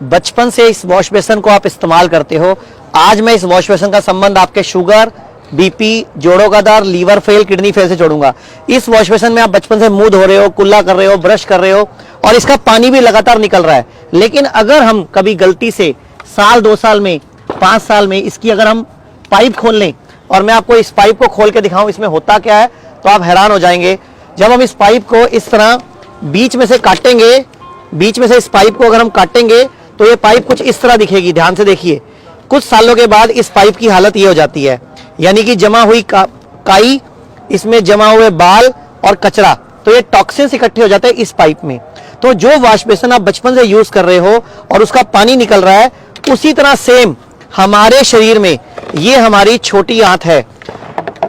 बचपन से इस वॉश बेसिन को आप इस्तेमाल करते हो। आज मैं इस वॉश बेसिन का संबंध आपके शुगर, बीपी, जोड़ों का दर्द, लीवर फेल, किडनी फेल से जोड़ूंगा। इस वॉश बेसिन में आप बचपन से मुंह धो रहे हो, कुल्ला कर रहे हो, ब्रश कर रहे हो और इसका पानी भी लगातार निकल रहा है। लेकिन अगर हम कभी गलती से साल, 2 साल में, 5 साल में इसकी अगर हम पाइप खोल लें और मैं आपको इस पाइप को खोल के दिखाऊं इसमें होता क्या है, तो आप हैरान हो जाएंगे। जब हम इस पाइप को इस तरह बीच में से काटेंगे, बीच में से इस पाइप को अगर हम काटेंगे तो ये पाइप कुछ इस तरह दिखेगी। ध्यान से देखिए, कुछ सालों के बाद इस पाइप की हालत ये हो जाती है, यानी कि जमा हुई काई, इसमें जमा हुए बाल और कचरा, तो ये टॉक्सिन्स इकट्ठे हो जाते हैं इस पाइप में। तो जो वॉश बेसिन आप बचपन से यूज कर रहे हो और उसका पानी निकल रहा है, उसी तरह सेम हमारे शरीर में ये हमारी छोटी आंत है।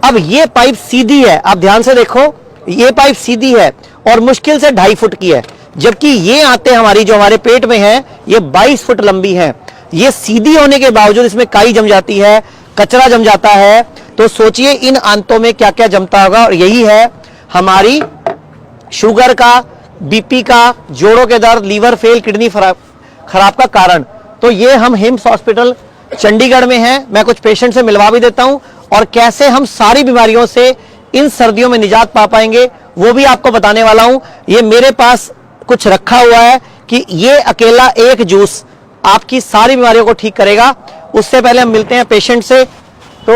अब ये पाइप सीधी है, आप ध्यान से देखो, ये पाइप सीधी है और मुश्किल से 2.5 फुट की है, जबकि ये आंतें हमारी जो हमारे पेट में है ये 22 फुट लंबी है। ये सीधी होने के बावजूद इसमें काई जम जाती है, कचरा जम जाता है। तो सोचिए इन आंतों में क्या क्या जमता होगा, और यही है हमारी शुगर का, बीपी का, जोड़ों के दर्द, लीवर फेल, किडनी खराब का कारण। तो ये हम हिम्स हॉस्पिटल चंडीगढ़ में हैं। मैं कुछ पेशेंट से मिलवा भी देता हूं और कैसे हम सारी बीमारियों से इन सर्दियों में निजात पा पाएंगे वो भी आपको बताने वाला हूं। ये मेरे पास कुछ रखा हुआ है कि ये अकेला एक जूस आपकी सारी बीमारियों को ठीक करेगा। उससे पहले हम मिलते हैं पेशेंट से। तो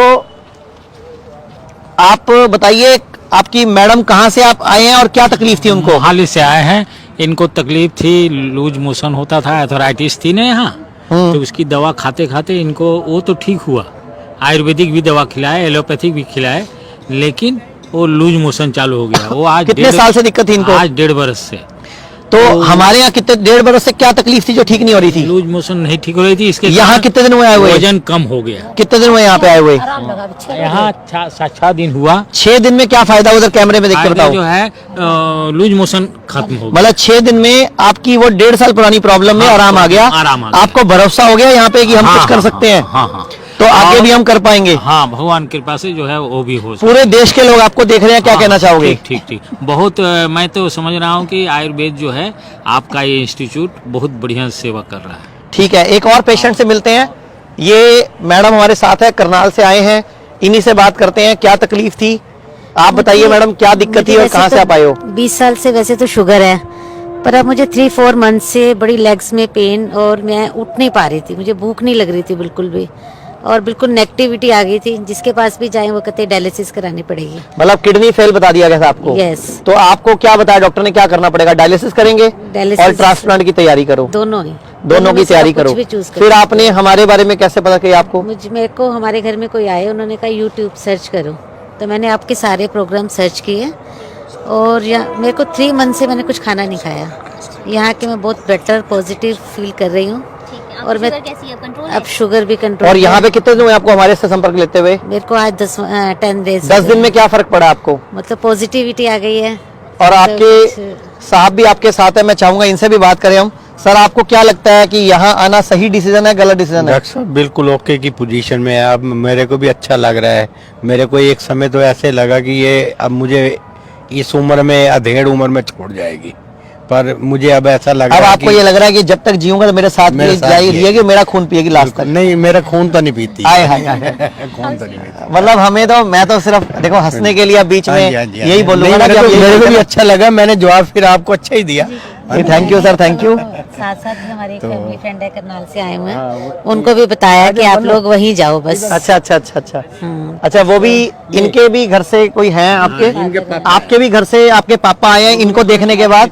आप बताइए, आपकी मैडम कहां से आप आए हैं और क्या तकलीफ थी उनको? मोहाली से आए हैं। इनको तकलीफ थी, लूज मोशन होता था, एथराइटिस थी ना यहाँ, तो उसकी दवा खाते खाते इनको वो तो ठीक हुआ। आयुर्वेदिक भी दवा खिलाए, एलोपैथिक भी खिलाए, लेकिन वो लूज मोशन चालू हो गया। वो आज कितने साल से दिक्कत थी इनको? आज 1.5 बरस से। तो हमारे यहाँ कितने 1.5 बरस से क्या तकलीफ थी जो ठीक नहीं हो रही थी? लूज मोशन नहीं ठीक हो रही थी। इसके यहाँ कितने दिन हुए आए हुए? वजन कम हो गया। कितने दिन हुए यहाँ पे आए हुए? यहाँ 6 दिन हुआ। 6 दिन में क्या फायदा? उधर कैमरे में देख के बताओ। जो है लूज मोशन खत्म हो गया। मतलब 6 दिन में आपकी वो 1.5 साल पुरानी प्रॉब्लम में आराम आ गया। आपको भरोसा हो गया यहाँ पे कि हम कुछ कर सकते हैं। हाँ। तो आगे भी हम कर पाएंगे। हाँ, भगवान कृपा से जो है वो भी हो। पूरे देश के लोग आपको देख रहे हैं, क्या कहना चाहोगे? ठीक। बहुत मैं तो समझ रहा हूँ कि आयुर्वेद जो है आपका ये इंस्टीट्यूट बहुत बढ़िया सेवा कर रहा है। ठीक है, एक और पेशेंट से मिलते हैं। ये मैडम हमारे साथ है, करनाल से आए हैं, इन्हीं से बात करते हैं। क्या तकलीफ थी आप बताइए मैडम, क्या दिक्कत थी और कहाँ से आप आए हो? 20 साल से वैसे तो शुगर है, पर अब मुझे 3-4 मंथ से बड़ी लेग्स में पेन और मैं उठ नहीं पा रही थी, मुझे भूख नहीं लग रही थी बिल्कुल भी, और बिल्कुल नेगेटिविटी आ गई थी। जिसके पास भी जाएं वो कहते डायलिसिस करानी पड़ेगी। मतलब किडनी फेल बता दिया गया था आपको? यस। तो आपको क्या बताया डॉक्टर ने, क्या करना पड़ेगा? डायलिसिस करेंगे और ट्रांसप्लांट की तैयारी करो? दोनों की तैयारी करो। फिर आपने हमारे बारे में कैसे पता किया आपको? मेरे को हमारे घर में कोई आए, उन्होंने कहा यूट्यूब सर्च करो, तो मैंने आपके सारे प्रोग्राम सर्च किए और मेरे को 3 मंथ से मैंने कुछ खाना नहीं खाया। यहाँ के मैं बहुत बेटर पॉजिटिव फील कर रही हूँ और मैं अब शुगर भी कंट्रोल। और यहाँ पे कितने दिन हुए आपको हमारे से संपर्क लेते हुए? मेरे को आज 10 डेज। 10 दिन में क्या फर्क पड़ा आपको? मतलब पॉजिटिविटी आ गई है। और आपके साहब भी आपके साथ है, मैं चाहूंगा इनसे भी बात करें हम। सर, आपको क्या लगता है कि यहाँ आना सही डिसीजन है, गलत डिसीजन है? डॉक्टर साहब बिल्कुल ओके की पोजीशन में है। अब मेरे को भी अच्छा लग रहा है। मेरे को एक समय तो ऐसे लगा कि ये अब मुझे इस उम्र में, अधेड़ उम्र में छोड़ जाएगी, पर मुझे अब ऐसा लग रहा है। अब आपको ये लग रहा है कि जब तक जीऊंगा तो मेरे साथ जिएगी, मेरा खून पिएगी लास्ट तक? नहीं, मेरा खून तो नहीं पीती। हाय खून तो नहीं पीती। मतलब हमें तो, मैं तो सिर्फ देखो हंसने के लिए बीच में यही बोलूंगा ना कि मेरे को भी अच्छा लगा। मैंने जवाब फिर आपको अच्छा ही दिया। Thank you sir, thank you. साथ साथ हमारे फैमिली फ्रेंड है, करनाल से आए हुए हैं, उनको भी बताया कि आप लोग वहीं जाओ बस। अच्छा, वो भी, इनके भी घर से कोई हैं आपके भी घर से आपके पापा आए हैं इनको देखने के बाद?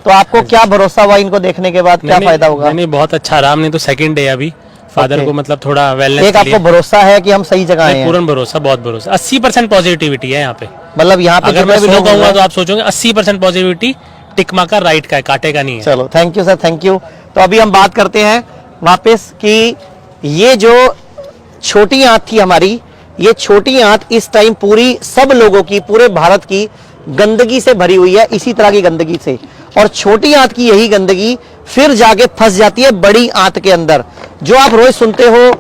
तो आपको क्या भरोसा हुआ इनको देखने के बाद, क्या फायदा होगा? नहीं, बहुत अच्छा आराम। नहीं तो 2nd डे अभी फादर को मतलब थोड़ा वेलनेस। एक आपको भरोसा है कि हम सही जगह आए हैं? पूर्ण भरोसा, बहुत भरोसा। 80% पॉजिटिविटी है यहाँ पे। मतलब यहाँ पे अगर मैं सो कहूँगा तो आप सोचोगे 80% पॉजिटिविटी टिकमा का, राइट का है, कांटे का नहीं है। चलो, thank you sir, thank you. तो अभी हम बात करते हैं वापस कि ये जो छोटी आंत थी हमारी, ये छोटी आंत इस टाइम पूरी सब लोगों की, पूरे भारत की गंदगी से भरी हुई है, इसी तरह की गंदगी से। और छोटी आंत की यही गंदगी फिर जाके फंस जाती है बड़ी आंत के अंदर। जो आप रोज सुनते हो,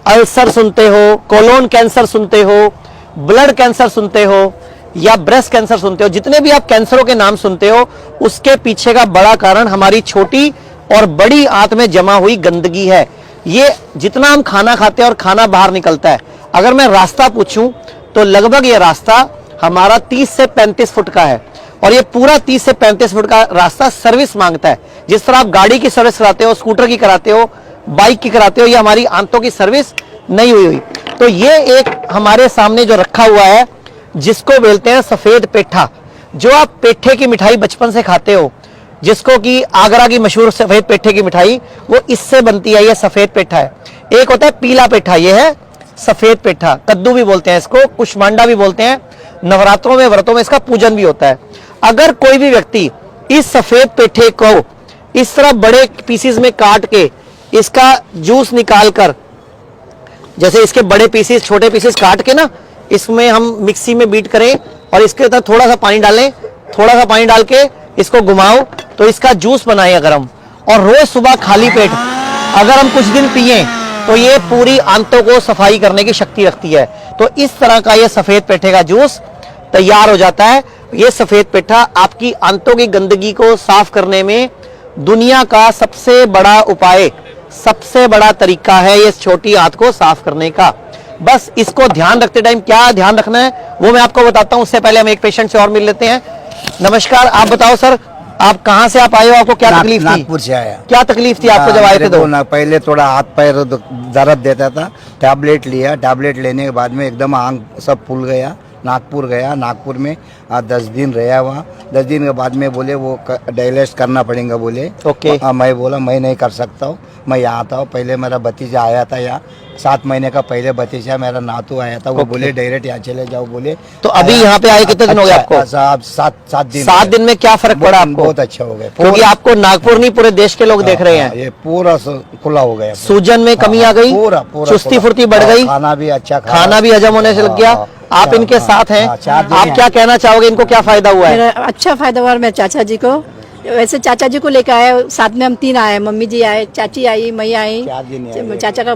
अल्सर सुनते हो, कोलोन कैंसर सुनते हो, ब्लड कैंसर सुनते हो या ब्रेस्ट कैंसर सुनते हो, जितने भी आप कैंसरों के नाम सुनते हो, उसके पीछे का बड़ा कारण हमारी छोटी और बड़ी आंत में जमा हुई गंदगी है। ये जितना हम खाना खाते हैं और खाना बाहर निकलता है, अगर मैं रास्ता पूछूं तो लगभग ये रास्ता हमारा 30 से 35 फुट का है और ये पूरा 30 से 35 फुट का रास्ता सर्विस मांगता है। जिस तरह आप गाड़ी की सर्विस कराते हो, स्कूटर की कराते हो, बाइक की कराते हो, ये हमारी आंतों की सर्विस नहीं हुई। तो ये एक हमारे सामने जो रखा हुआ है जिसको बोलते हैं सफेद पेठा। जो आप पेठे की मिठाई बचपन से खाते हो, जिसको कि आगरा की मशहूर सफेद पेठे की मिठाई, वो इससे बनती है। ये सफेद पेठा है। एक होता है पीला पेठा, ये है सफेद पेठा। कद्दू भी बोलते हैं इसको, कुष्मांडा भी बोलते हैं। नवरात्रों में, व्रतों में इसका पूजन भी होता है। अगर कोई भी व्यक्ति इस सफेद पेठे को इस तरह बड़े पीसेस में काट के इसका जूस निकालकर, जैसे इसके बड़े पीसेस, छोटे पीसेस काट के ना, इसमें हम मिक्सी में बीट करें और इसके अंदर थोड़ा सा पानी डालें, थोड़ा सा पानी डाल के इसको घुमाओ तो इसका जूस बनाए अगर हम, और रोज सुबह खाली पेट अगर हम कुछ दिन पिए तो ये पूरी आंतों को सफाई करने की शक्ति रखती है। तो इस तरह का ये सफेद पेठे का जूस तैयार हो जाता है। ये सफेद पेठा आपकी आंतों की गंदगी को साफ करने में दुनिया का सबसे बड़ा उपाय, सबसे बड़ा तरीका है ये छोटी आंत को साफ करने का। बस इसको ध्यान रखते टाइम क्या ध्यान रखना है वो मैं आपको बताता हूं। उससे पहले हम एक पेशेंट से और मिल लेते हैं। नमस्कार, आप बताओ सर, आप कहाँ से आप आए हो? आपको क्या तकलीफ थी? नागपुर से आया। क्या तकलीफ थी आपको जब आए थे? तो पहले थोड़ा हाथ पैर दर्द देता था, टैबलेट लिया, टैबलेट लेने के बाद में एकदम आंख सब फूल गया। नागपुर गया, नागपुर में 10 दिन रहा वहाँ। 10 दिन के बाद में बोले वो डायलिसिस करना पड़ेगा बोले। ओके। मैं बोला मैं नहीं कर सकता हूँ, मैं यहाँ आता हूँ। पहले मेरा भतीजा आया था यहाँ, 7 महीने का पहले भतीजा मेरा नातू आया था, वो बोले डायरेक्ट यहाँ चले जाओ बोले। तो अभी यहाँ पे आए कितने दिन हो गए आपको? साहब 7 दिन। 7 दिन में क्या फर्क पड़ा आपको? बहुत अच्छा हो गया, क्योंकि आपको नागपुर नहीं पूरे देश के लोग देख रहे हैं। ये पूरा खुला हो गया, सूजन में कमी आ गई, पूरा चुस्ती फुर्ती बढ़ गई, खाना भी अच्छा, खाना भी हजम होने से लग गया। आप इनके साथ हैं, आप क्या कहना चाहोगे? इनको क्या फायदा हुआ है? मेरा अच्छा फायदा हुआ मेरे चाचा जी को। वैसे चाचा जी को लेकर आए, साथ में हम 3 आए, मम्मी जी आए, चाची आई, मैं आई, 4 दिन चाचा का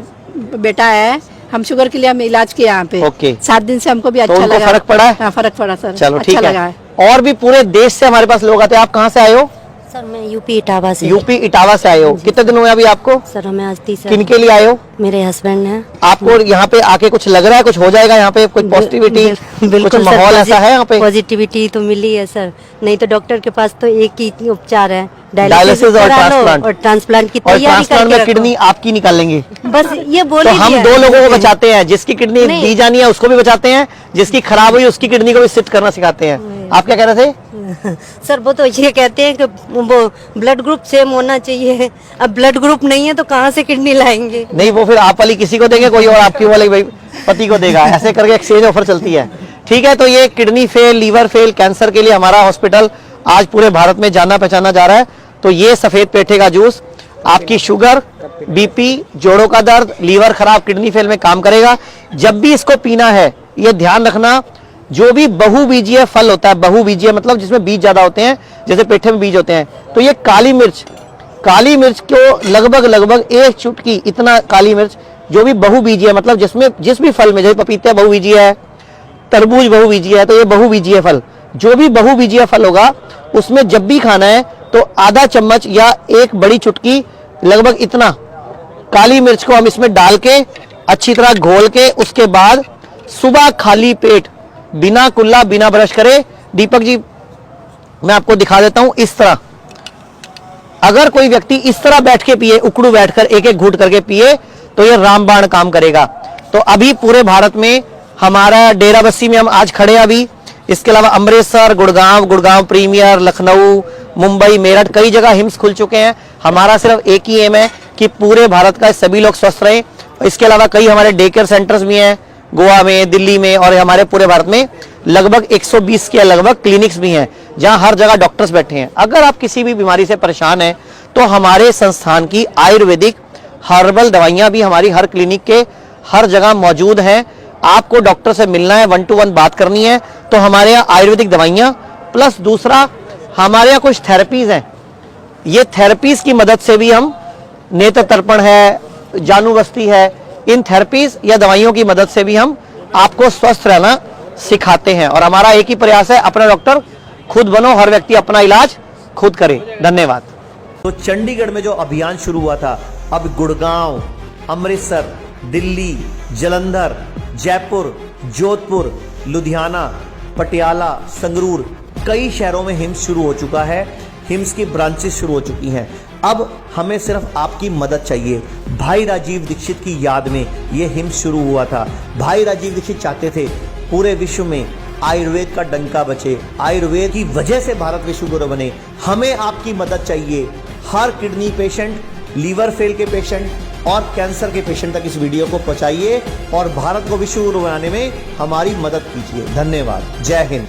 बेटा है। हम शुगर के लिए हम इलाज किया यहाँ पे। ओके। 7 दिन से हमको भी तो अच्छा उनको लगा। फर्क पड़ा है? हाँ, फर्क पड़ा सर। चलो अच्छा ठीक लगा है। और भी पूरे देश से हमारे पास लोग आते हैं। आप कहाँ से आए हो? सर मैं यूपी इटावा से। यूपी इटावा से आए हो। कितने दिन हुए अभी आपको? सर हमें आज 30। किन के लिए आए हो? मेरे हस्बैंड हैं। आपको यहाँ पे आके कुछ लग रहा है, कुछ हो जाएगा यहाँ पे? कुछ पॉजिटिविटी, कुछ माहौल ऐसा है यहाँ पे? पॉजिटिविटी तो मिली है सर, नहीं तो डॉक्टर के पास तो एक ही उपचार है, डायलिसिस और ट्रांसप्लांट। और ट्रांसप्लांट की और तैयारी ट्रांसप्लांट में करके किडनी आपकी निकाल लेंगे। रखो। बस ये बोल तो ही हम दिया। 2 लोगों को बचाते हैं, जिसकी किडनी नहीं। दी जानी है उसको भी बचाते हैं, जिसकी खराब हुई उसकी किडनी को भी शिफ्ट करना सिखाते हैं। आप क्या कह रहे थे? सर वो तो ये कहते हैं कि वो ब्लड ग्रुप सेम होना चाहिए। अब ब्लड ग्रुप नहीं है तो कहाँ से किडनी लाएंगे? नहीं, वो फिर आप वाली किसी को देंगे, कोई और आपकी वाली भाई पति को देगा। ऐसे करके एक्सचेंज ऑफर चलती है। ठीक है, तो ये kidney fail, liver fail, cancer के लिए हमारा हॉस्पिटल आज पूरे भारत में जाना पहचाना जा रहा है। तो ये सफेद पेठे का जूस आपकी शुगर, बीपी, जोड़ों का दर्द, लीवर खराब, किडनी फेल में काम करेगा। जब भी इसको पीना है ये ध्यान रखना, जो भी बहुबीजीय फल होता है, बहुबीजीय मतलब जिसमें बीज ज्यादा होते हैं, जैसे पेठे में बीज होते हैं, तो ये काली मिर्च को लगभग 1 चुटकी इतना काली मिर्च, जो भी बहुबीजीय मतलब जिसमें जिस भी फल में, जैसे पपीते बहुबीजीय है, तरबूज बहुबीजीय है, तो ये बहुबीजीय फल, जो भी बहुबीजीय फल होगा उसमें जब भी खाना है तो आधा चम्मच या 1 बड़ी चुटकी लगभग इतना काली मिर्च को हम इसमें डाल के अच्छी तरह घोल के, उसके बाद सुबह खाली पेट बिना कुल्ला बिना ब्रश करे, दीपक जी मैं आपको दिखा देता हूं, इस तरह अगर कोई व्यक्ति इस तरह बैठ के पिए, उकड़ू बैठकर एक एक घूंट करके पिए, तो ये रामबाण काम करेगा। तो अभी पूरे भारत में हमारा डेराबस्सी में हम आज खड़े हैं अभी, इसके अलावा अमृतसर, गुड़गांव प्रीमियर, लखनऊ, मुंबई, मेरठ, कई जगह हिम्स खुल चुके हैं। हमारा सिर्फ एक ही एम है कि पूरे भारत का सभी लोग स्वस्थ रहें। इसके अलावा कई हमारे डे केयर सेंटर्स भी हैं गोवा में, दिल्ली में, और हमारे पूरे भारत में लगभग 120 के लगभग क्लिनिक्स भी हैं जहां हर जगह डॉक्टर्स बैठे हैं। अगर आप किसी भी बीमारी से परेशान हैं तो हमारे संस्थान की आयुर्वेदिक हर्बल दवाइयां भी हमारी हर क्लिनिक के हर जगह मौजूद हैं। आपको डॉक्टर से मिलना है, 1 to 1 बात करनी है, तो हमारे यहाँ आयुर्वेदिक दवाइयां प्लस दूसरा हमारे यहाँ कुछ थेरेपीज हैं। ये थेरेपीज की मदद से भी हम, नेत्र तर्पण है, जानुबस्ती है, इन थेरेपीज या दवाइयों की मदद से भी हम आपको स्वस्थ रहना सिखाते हैं। और हमारा एक ही प्रयास है, अपना डॉक्टर खुद बनो, हर व्यक्ति अपना इलाज खुद करे। धन्यवाद। तो चंडीगढ़ में जो अभियान शुरू हुआ था, अब गुड़गांव, अमृतसर, दिल्ली, जलंधर, जयपुर, जोधपुर, लुधियाना, पटियाला, संगरूर, कई शहरों में हिम्स शुरू हो चुका है। हिम्स की ब्रांचेस शुरू हो चुकी हैं। अब हमें सिर्फ आपकी मदद चाहिए। भाई राजीव दीक्षित की याद में ये हिम्स शुरू हुआ था। भाई राजीव दीक्षित चाहते थे पूरे विश्व में आयुर्वेद का डंका बचे, आयुर्वेद की वजह से भारत विश्व गुरु बने। हमें आपकी मदद चाहिए। हर किडनी पेशेंट, लीवर फेल के पेशेंट और कैंसर के पेशेंट तक इस वीडियो को पहुंचाइए और भारत को विश्व गुरु बनाने में हमारी मदद कीजिए। धन्यवाद। जय हिंद।